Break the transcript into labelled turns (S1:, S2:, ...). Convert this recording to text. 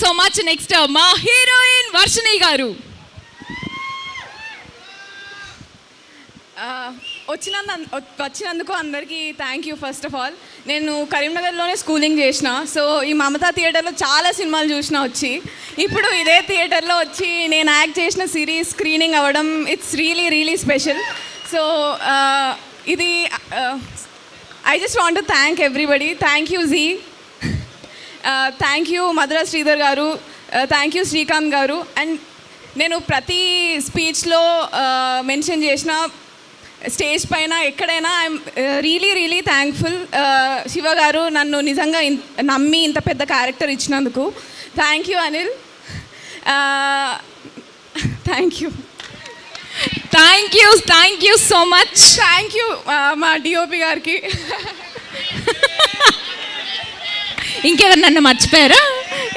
S1: So much. Next మా heroine Varshini గారు.
S2: వచ్చినందుకు అందరికీ thank you. First of all నేను కరీంనగర్లోనే స్కూలింగ్ చేసిన. సో ఈ మమతా థియేటర్లో చాలా సినిమాలు చూసిన వచ్చి, ఇప్పుడు ఇదే థియేటర్లో వచ్చి నేను యాక్ట్ చేసిన సిరీస్ స్క్రీనింగ్ అవ్వడం ఇట్స్ రియలీ స్పెషల్. సో ఇది I just want to thank everybody. Thank you Zee, thank you Madhura Sridhar గారు, థ్యాంక్ యూ శ్రీకాంత్ గారు. అండ్ నేను ప్రతి స్పీచ్లో మెన్షన్ చేసిన స్టేజ్ పైన ఎక్కడైనా ఐఎమ్ రియలీ థ్యాంక్ఫుల్. శివ గారు నన్ను నిజంగా నమ్మి ఇంత పెద్ద క్యారెక్టర్ ఇచ్చినందుకు thank you Anil. Thank
S1: you so much.
S2: Thank you మా డిఓపి గారికి.
S1: ఇంకెవరు నన్ను మర్చిపోయారా?